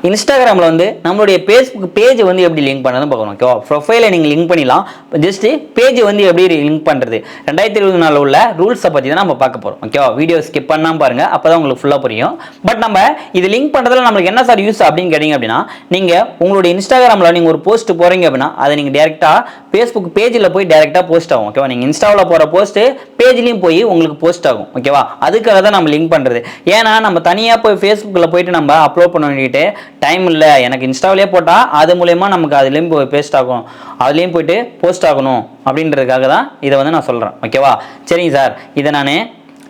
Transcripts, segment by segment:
இன்ஸ்டாகிராமில் வந்து நம்மளுடைய ஃபேஸ்புக் பேஜ் வந்து எப்படி லிங்க் பண்ணுறதுன்னு பார்க்கணும். ஓகேவா, ப்ரொஃபைலை நீங்கள் லிங்க் பண்ணிடலாம். ஜஸ்ட் பேஜ் வந்து எப்படி லிங்க் பண்ணுறது 2024 உள்ள ரூல்ஸை பற்றி தான் நம்ம பார்க்க போகிறோம். ஓகேவா, வீடியோ ஸ்கிப் பண்ணாமல் பாருங்கள், அப்போ தான் உங்களுக்கு ஃபுல்லாக புரியும். பட் நம்ம இது லிங்க் பண்ணுறதுல நம்மளுக்கு என்ன சார் யூஸ் அப்படின்னு கேட்டிங்க அப்படின்னா, நீங்கள் உங்களுடைய இன்ஸ்டாகிராமில் நீங்கள் ஒரு போஸ்ட் போகிறீங்க அப்படின்னா அதை நீங்கள் டேரெக்டாக ஃபேஸ்புக் பேஜில் போய் டேரெக்டாக போஸ்ட் ஆகும். ஓகேவா, நீங்கள் இன்ஸ்டாவில் போகிற போஸ்ட்டு பேஜ்லேயும் போய் உங்களுக்கு போஸ்ட் ஆகும். ஓகேவா, அதுக்காக தான் நம்ம லிங்க் பண்ணுறது. ஏன்னா நம்ம தனியாக போய் ஃபேஸ்புக்கில் போயிட்டு நம்ம அப்லோட் பண்ண வேண்டிட்டு டைம் இல்லை, எனக்கு இன்ஸ்டாவிலே போட்டால் அது மூலயமா நமக்கு அதுலேயும் போய் பேஸ்ட் ஆகும், அதுலேயும் போயிட்டு போஸ்ட் ஆகணும் அப்படின்றதுக்காக தான் இதை வந்து நான் சொல்கிறேன். ஓகேவா, சரிங்க சார், இதை நான்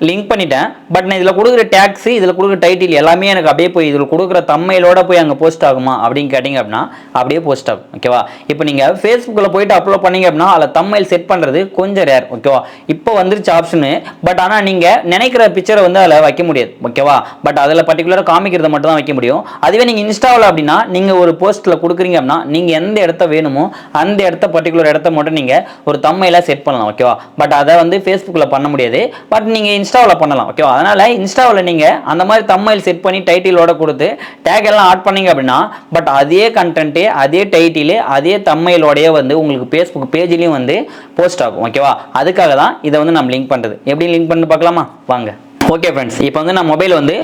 லிங்க் பண்ணிட்டேன். பட் நான் இதில் கொடுக்குற டேக்ஸ், இதில் கொடுக்குற டைட்டில் எல்லாமே எனக்கு அப்படியே போய் இதில் கொடுக்குற தம்மையிலோட போய் அங்கே போஸ்ட் ஆகுமா அப்படின்னு கேட்டிங்க அப்படின்னா அப்படியே போஸ்ட் ஆகும். ஓகேவா, இப்போ நீங்கள் ஃபேஸ்புக்கில் போயிட்டு அப்லோட் பண்ணீங்க அப்படின்னா அதில் தம்மையில் செட் பண்ணுறது கொஞ்சம் ரேர். ஓகேவா, இப்போ வந்துருச்சு ஆப்ஷனு. பட் ஆனால் நீங்கள் நினைக்கிற பிக்சரை வந்து அதில் வைக்க முடியாது. ஓகேவா, பட் அதில் பர்டிகுலராக காமிக்கிறத மட்டும் தான் வைக்க முடியும். அதுவே நீங்கள் இன்ஸ்டாவில் அப்படின்னா நீங்கள் ஒரு போஸ்ட்டில் கொடுக்குறீங்க அப்படின்னா நீங்கள் எந்த இடத்த வேணுமோ அந்த இடத்த பர்டிகுலர் இடத்த மட்டும் நீங்கள் ஒரு தம்மையில செட் பண்ணலாம். ஓகேவா, பட் அதை வந்து ஃபேஸ்புக்கில் பண்ண முடியாது. பட் நீங்கள் இன்ஸ்டாவில் பண்ணலாம். ஓகேவா, அதனால இன்ஸ்டாவில் நீங்கள் அந்த மாதிரி தம்மைல் செட் பண்ணி டைட்டிலோட கொடுத்து டேக் எல்லாம் ஆட் பண்ணீங்க அப்படின்னா பட் அதே கண்டென்ட்டு அதே டைட்டில் அதே தம்மையிலோடய வந்து உங்களுக்கு ஃபேஸ்புக் பேஜ்லேயும் வந்து போஸ்ட் ஆகும். ஓகேவா, அதுக்காக தான் இதை வந்து நம்ம லிங்க் பண்ணுறது. எப்படி லிங்க் பண்ணி பார்க்கலாமா வாங்க. ஓகே ஃப்ரெண்ட்ஸ், இப்போ வந்து நான் மொபைல் வந்து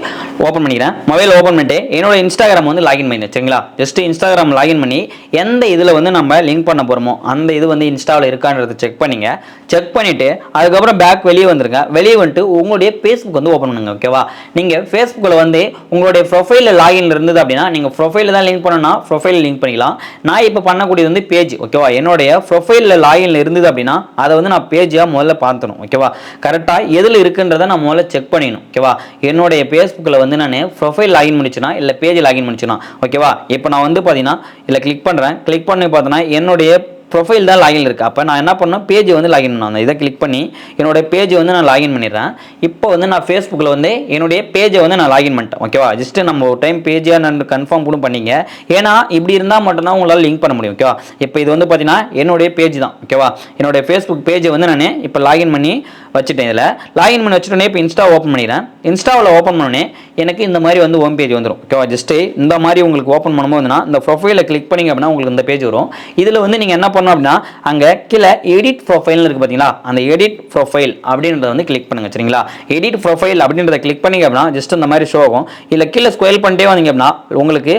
ஓப்பன் பண்ணிக்கிறேன். மொபைல் ஓப்பன் பண்ணிட்டு என்னோட இன்ஸ்டாகிராம் வந்து லாகின் பண்ணி சரிங்களா. ஜஸ்ட் இன்ஸ்டாகிராம் லாகின் பண்ணி எந்த இதில் வந்து நம்ம லிங்க் பண்ண போகிறோமோ அந்த இது வந்து இன்ஸ்டாவில் இருக்கான்றதை செக் பண்ணிங்க. செக் பண்ணிவிட்டு அதுக்கப்புறம் பேக் வெளியே வந்துருங்க. வெளியே வந்துட்டு உங்களுடைய ஃபேஸ்புக் வந்து ஓப்பன் பண்ணுங்க. ஓகேவா, நீங்கள் ஃபேஸ்புக்கில் வந்து உங்களுடைய ப்ரொஃபைலில் லாகின் இருந்தது அப்படின்னா நீங்கள் ப்ரொஃபைலில் தான் லிங்க் பண்ணணும்னா ப்ரொஃபைலில் லிங்க் பண்ணிக்கலாம். நான் இப்போ பண்ணக்கூடியது வந்து பேஜ். ஓகேவா, என்னுடைய ப்ரொஃபைலில் லாகின் இருந்தது அப்படின்னா அதை வந்து நான் பேஜாக முதல்ல பார்த்துணும். ஓகேவா, கரெக்டாக எதில் இருக்குன்றதை நான் முதல்ல செக் பண்ணிடணும். ஓகேவா, என்னுடைய ஃபேஸ்புக்கில் வந்து நான் ப்ரொஃபைல் லாகின் பண்ணிச்சுனா இல்லை பேஜ் லாகின் பண்ணிச்சுனா. ஓகேவா, இப்போ நான் வந்து பார்த்தீங்கன்னா இல்லை கிளிக் பண்ணுறேன். கிளிக் பண்ணி பார்த்தோன்னா என்னுடைய ப்ரொஃபைல் தான் லாகின் இருக்குது. அப்போ நான் என்ன பண்ணேன், பேஜ் வந்து லாகின் பண்ணேன். இதை கிளிக் பண்ணி என்னோட பேஜ் வந்து நான் லாகின் பண்ணிடுறேன். இப்போ வந்து நான் ஃபேஸ்புக்கில் வந்து என்னுடைய பேஜை வந்து நான் லாகின் பண்ணிட்டேன். ஓகேவா, ஜஸ்ட்டு நம்ம ஒரு டைம் பேஜாக நான் கன்ஃபார்ம் கூட பண்ணிங்க. ஏன்னா இப்படி இருந்தால் மட்டும்தான் உங்களால் லிங்க் பண்ண முடியும். ஓகேவா, இப்போ இது வந்து பார்த்தீங்கன்னா என்னுடைய பேஜ் தான். ஓகேவா, என்னுடைய ஃபேஸ்புக் பேஜை வந்து நான் இப்போ லாகின் பண்ணி வச்சுட்டேன். இதில் லாகின் பண்ணி வச்சுட்டோன்னே இப்போ இன்ஸ்டா ஓப்பன் பண்ணிடுறேன். இன்ஸ்டாவில் ஓப்பன் பண்ணோன்னே எனக்கு இந்த மாதிரி வந்து ஹோம் பேஜ் வந்துடும். ஓகேவா, ஜஸ்ட்டு இந்த மாதிரி உங்களுக்கு ஓப்பன் பண்ணும்போதுனா இந்த ப்ரொஃபைலை கிளிக் பண்ணிங்க அப்படின்னா உங்களுக்கு இந்த பேஜ் வரும். இதில் வந்து நீங்கள் என்ன பண்ணணும் அப்படின்னா அங்கே கீழே எடிட் ப்ரொஃபைல்னு இருக்குது பார்த்தீங்களா, அந்த எடிட் ப்ரொஃபைல் அப்படின்றத வந்து கிளிக் பண்ணுங்க. சரிங்களா, எடிட் ப்ரொஃபைல் அப்படின்றத கிளிக் பண்ணிங்க அப்படின்னா ஜஸ்ட் இந்த மாதிரி ஷோ ஆகும். இல்லை கீழே ஸ்க்ரோல் பண்ணிட்டே வந்தீங்க அப்படின்னா உங்களுக்கு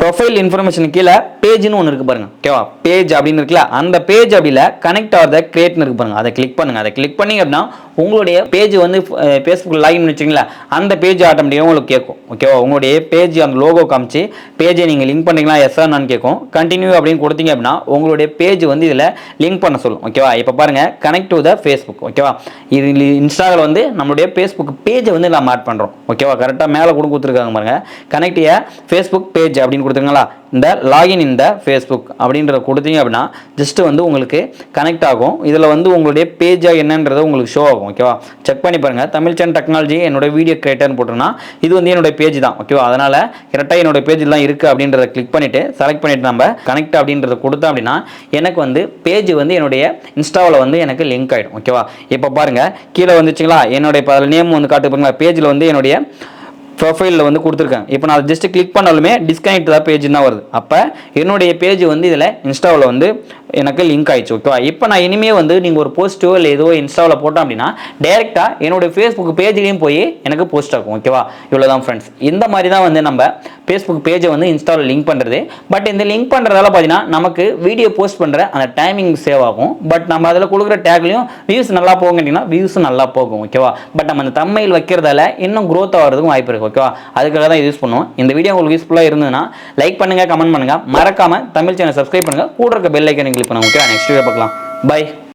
ப்ரொஃபைல் இன்ஃபர்மேஷன் கீழே பேஜ்னு ஒன்று இருக்குது பாருங்க. ஓகேவா, பேஜ் அப்படின்னு இருக்குல்ல, அந்த பேஜ் அப்படியில் கனெக்ட் ஆர் த கிரியேட்னு இருக்கு பாருங்க. அதை கிளிக் பண்ணுங்க. அதை கிளிக் பண்ணிங்க அப்படின்னா உங்களுடைய பேஜ் வந்து ஃபேஸ்புக் லாகின் வச்சிங்களா அந்த பேஜ் ஆட்டோமேட்டிக்காக உங்களுக்கு கேட்கும். ஓகேவா, உங்களுடைய பேஜ் அந்த லோகோ காமிச்சு பேஜை நீங்கள் லிங்க் பண்ணிங்களா எஸ் ஆர் நான் கேட்கும். கண்டினியூ அப்படின்னு கொடுத்தீங்க அப்படின்னா உங்களுடைய பேஜ் வந்து இதில் லிங்க் பண்ண சொல்லும். ஓகேவா, இப்போ பாருங்கள் கனெக்ட் டு த ஃபேஸ்புக். ஓகேவா, இது இன்ஸ்டாவில் வந்து நம்மளுடைய ஃபேஸ்புக் பேஜை வந்து நம்ம ஆட் பண்ணுறோம். ஓகேவா, கரெக்டாக மேலே கூட கொடுத்துருக்காங்க பாருங்கள், கனெக்ட் ஏ ஃபேஸ்புக் பேஜ் அப்படின்னு கொடுத்துருங்களா. இந்த லாகின் இந்த ஃபேஸ்புக் அப்படின்றத கொடுத்தீங்க அப்படின்னா ஜஸ்ட் வந்து உங்களுக்கு கனெக்ட் ஆகும். இதில் வந்து உங்களுடைய பேஜாக என்னன்றது உங்களுக்கு ஷோ ஆகும். ஓகேவா, செக் பண்ணி பாருங்கள். தமிழ் சேனல் டெக்னாலஜி என்னோட வீடியோ கிரியேட்டர்னு போட்டோம்னா இது வந்து என்னோட பேஜ் தான். ஓகேவா, அதனால் கரெக்டாக என்னோட பேஜில் தான் இருக்குது அப்படின்றத கிளிக் பண்ணிவிட்டு செலக்ட் பண்ணிவிட்டு நம்ம கனெக்ட் அப்படின்றத கொடுத்தோம் அப்படின்னா எனக்கு வந்து பேஜ் வந்து என்னுடைய இன்ஸ்டாவில் வந்து எனக்கு லிங்க் ஆகிடும். ஓகேவா, இப்போ பாருங்கள் கீழே வந்துச்சுங்களா என்னுடைய நேம் வந்து காட்டு பாருங்களா. பேஜில் வந்து என்னுடைய ப்ரொஃபைலில் வந்து கொடுத்துருக்காங்க. இப்போ நான் ஜஸ்ட் கிளிக் பண்ணாலுமே டிஸ்கனெக்ட் தான் பேஜ் தான் வருது. அப்போ என்னுடைய பேஜ் வந்து இதில் இன்ஸ்டாவில் வந்து எனக்கு லிங்க் ஆயிடுச்சு. ஓகேவா, இப்போ நான் இனிமேல் வந்து நீங்கள் ஒரு போஸ்ட்டோ இல்லை ஏதோ இன்ஸ்டாவில் போட்டோம் அப்படின்னா டேரெக்டாக என்னுடைய ஃபேஸ்புக் பேஜ்லேயும் போய் எனக்கு போஸ்ட் ஆகும். ஓகேவா, இவ்வளோதான் ஃப்ரெண்ட்ஸ். இந்த மாதிரி தான் வந்து நம்ம ஃபேஸ்புக் பேஜை வந்து இன்ஸ்டாவில் லிங்க் பண்ணுறது. பட் இந்த லிங்க் பண்ணுறதால பார்த்தீங்கன்னா நமக்கு வீடியோ போஸ்ட் பண்ணுற அந்த டைமிங் சேவ் ஆகும். பட் நம்ம அதில் கொடுக்குற டேக்லையும் வியூஸ் நல்லா போகும் கேட்டிங்கன்னா வியூஸும் நல்லா போகும். ஓகேவா, பட் நம்ம அந்த தம்மையில் வைக்கிறதால இன்னும் க்ரோத் ஆகிறதுக்கும் வாய்ப்பு இருக்குது. ஓகேவா, அதுக்காக தான் யூஸ் பண்ணுவோம். இந்த வீடியோ உங்களுக்கு யூஸ்ஃபுல்லாக இருந்ததுன்னா லைக் பண்ணுங்கள், கமெண்ட் பண்ணுங்கள், மறக்காமல் தமிழ் சேனல் சப்ஸ்கிரைப் பண்ணுங்கள், கூட இருக்க பெல் ஐக்கனை கிளிக் பண்ணுங்க. ஓகே, நெக்ஸ்ட் வீடியோ பார்க்கலாம். பை.